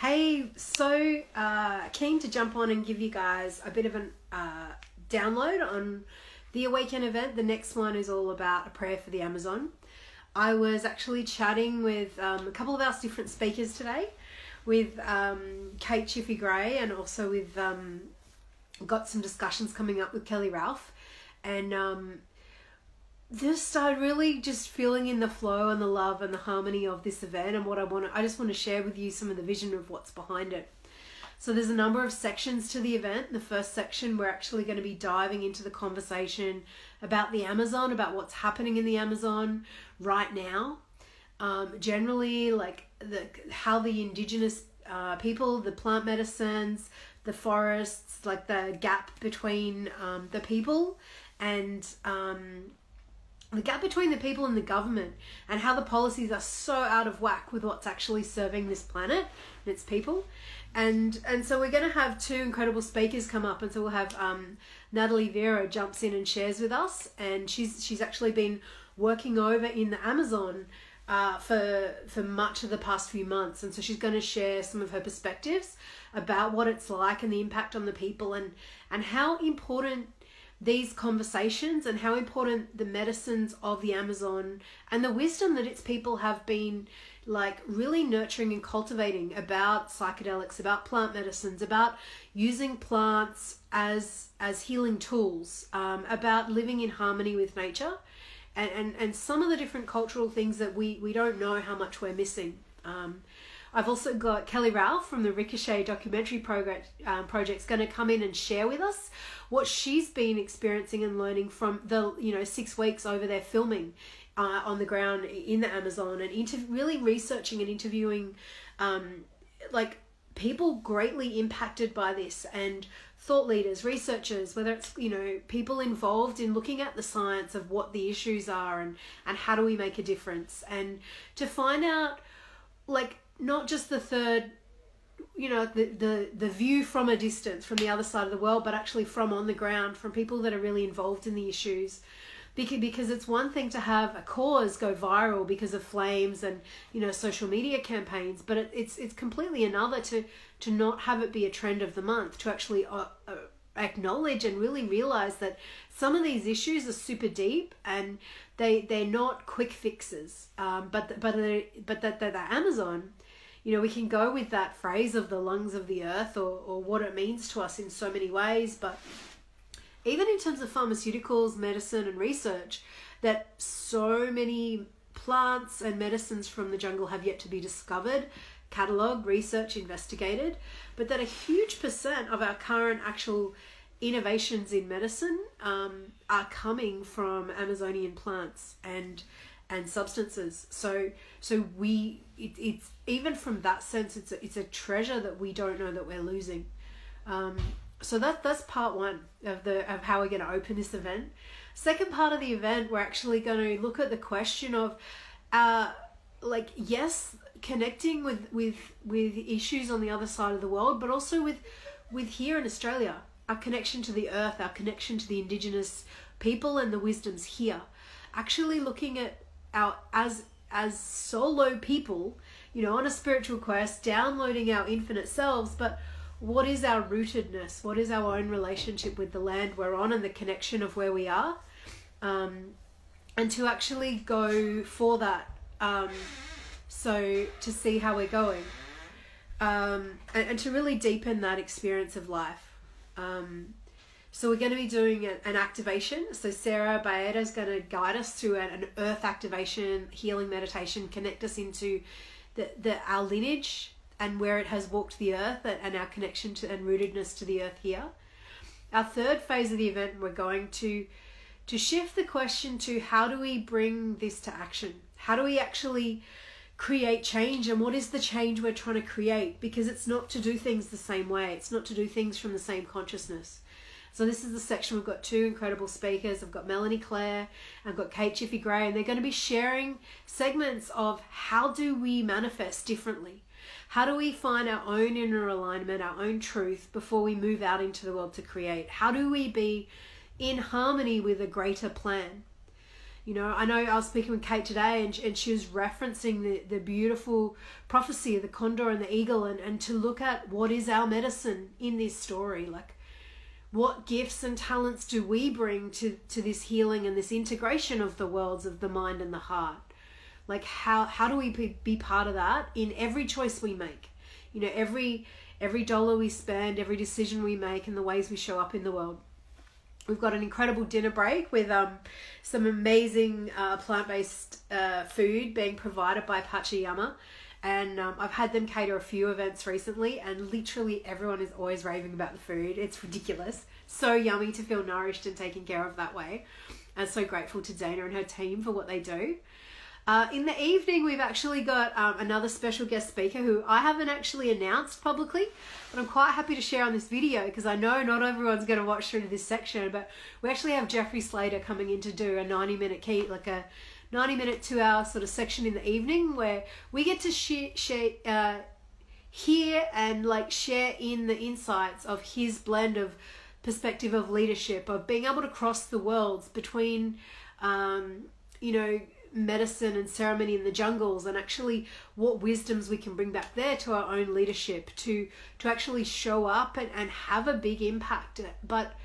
Hey, so keen to jump on and give you guys a bit of an download on the Awaken event. The next one is all about a prayer for the Amazon. I was actually chatting with a couple of our different speakers today, with Kate Chiffy-Gray, and also with got some discussions coming up with Kelly Ralph, and just started really just feeling in the flow and the love and the harmony of this event, and what I just want to share with you some of the vision of what's behind it. So there's a number of sections to the event. The first section, we're actually going to be diving into the conversation about the Amazon, about what's happening in the Amazon right now. Generally, like how the indigenous people, the plant medicines, the forests, like the gap between the people and the gap between the people and the government, and how the policies are so out of whack with what's actually serving this planet and its people. And so we're going to have two incredible speakers come up, and so we'll have Natalie Vera jumps in and shares with us, and she's actually been working over in the Amazon for much of the past few months, and so she's going to share some of her perspectives about what it's like and the impact on the people, and how important these conversations and how important the medicines of the Amazon and the wisdom that its people have been like really nurturing and cultivating about psychedelics, about plant medicines, about using plants as healing tools, about living in harmony with nature, and some of the different cultural things that we don't know how much we're missing. I've also got Kelly Ralph from the Ricochet documentary project's going to come in and share with us what she's been experiencing and learning from the 6 weeks over there filming on the ground in the Amazon, and really researching and interviewing like people greatly impacted by this, and thought leaders, researchers, whether it's people involved in looking at the science of what the issues are and how do we make a difference, and to find out like not just the third, the view from a distance, from the other side of the world, but actually from on the ground, from people that are really involved in the issues. Because it's one thing to have a cause go viral because of flames and social media campaigns, but it's completely another to not have it be a trend of the month, to actually acknowledge and really realize that some of these issues are super deep, and they're not quick fixes, but that the Amazon, we can go with that phrase of the lungs of the earth, or what it means to us in so many ways, but even in terms of pharmaceuticals, medicine and research, that so many plants and medicines from the jungle have yet to be discovered, catalogued, researched, investigated, but that a huge percent of our current actual innovations in medicine are coming from Amazonian plants and substances. So it's even from that sense, it's a treasure that we don't know that we're losing. So that's part one of how we're going to open this event. Second part of the event, we're actually going to look at the question of connecting with issues on the other side of the world, but also with here in Australia, our connection to the earth, our connection to the indigenous people and the wisdoms here. Actually looking at our as solo people, on a spiritual quest, downloading our infinite selves, but what is our rootedness? What is our own relationship with the land we're on and the connection of where we are? And to actually go for that, so to see how we're going, and to really deepen that experience of life. So we're going to be doing an activation. So Sarah Baeda is going to guide us through an earth activation, healing meditation, connect us into our lineage and where it has walked the earth, and our connection to and rootedness to the earth here. Our third phase of the event, we're going to shift the question to how do we bring this to action? How do we actually create change, and what is the change we're trying to create? Because it's not to do things the same way. It's not to do things from the same consciousness. So this is the section. We've got two incredible speakers. I've got Melanie Claire, I've got Kate Chiffy-Gray, and they're going to be sharing segments of how do we manifest differently? How do we find our own inner alignment, our own truth, before we move out into the world to create? How do we be in harmony with a greater plan? You know, I know I was speaking with Kate today, and she was referencing the beautiful prophecy of the condor and the eagle, and to look at what is our medicine in this story. Like, what gifts and talents do we bring to this healing and this integration of the worlds of the mind and the heart? Like, how do we be part of that in every choice we make? You know, every dollar we spend, every decision we make, and the ways we show up in the world. We've got an incredible dinner break with some amazing plant-based food being provided by Pachiyama. And I've had them cater a few events recently, and literally everyone is always raving about the food. It's ridiculous. So yummy to feel nourished and taken care of that way. And so grateful to Dana and her team for what they do. In the evening, we've actually got another special guest speaker who I haven't actually announced publicly, but I'm quite happy to share on this video because I know not everyone's going to watch through to this section, but we actually have Geoffrey Slater coming in to do a 90-minute 2-hour sort of section in the evening where we get to hear and like share in the insights of his blend of perspective of leadership, of being able to cross the worlds between, you know, medicine and ceremony in the jungles, and actually what wisdoms we can bring back there to our own leadership to actually show up and have a big impact, but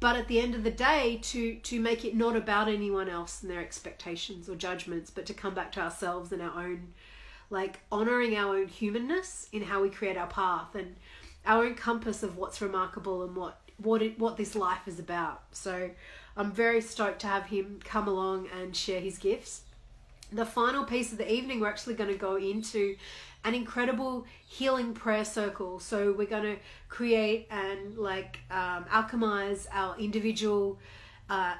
at the end of the day to make it not about anyone else and their expectations or judgments, but to come back to ourselves and our own, like, honoring our own humanness in how we create our path and our own compass of what's remarkable and what this life is about. So I'm very stoked to have him come along and share his gifts. The final piece of the evening, we're actually going to go into an incredible healing prayer circle. So we're going to create and alchemize our individual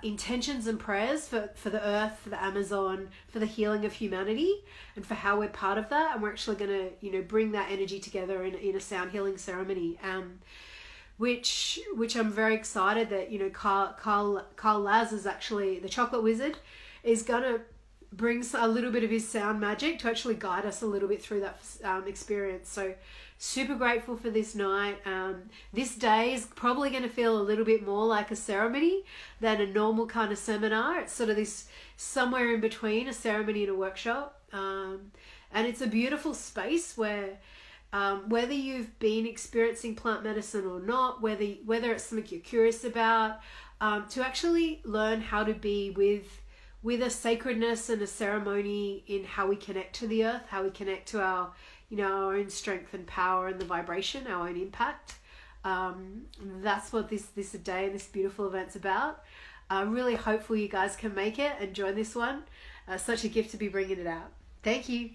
intentions and prayers for the earth, for the Amazon, for the healing of humanity, and for how we're part of that. And we're actually going to, you know, bring that energy together in a sound healing ceremony. Which I'm very excited that, you know, Carl Laz is actually, the chocolate wizard, is going to bring a little bit of his sound magic to actually guide us a little bit through that experience. So super grateful for this night. This day is probably going to feel a little bit more like a ceremony than a normal kind of seminar. It's sort of this somewhere in between a ceremony and a workshop. And it's a beautiful space where whether you've been experiencing plant medicine or not, whether it's something you're curious about, to actually learn how to be with a sacredness and a ceremony in how we connect to the earth, how we connect to our, you know, our own strength and power and the vibration, our own impact. That's what this day and this beautiful event's about. Really hopeful you guys can make it and join this one. Such a gift to be bringing it out. Thank you.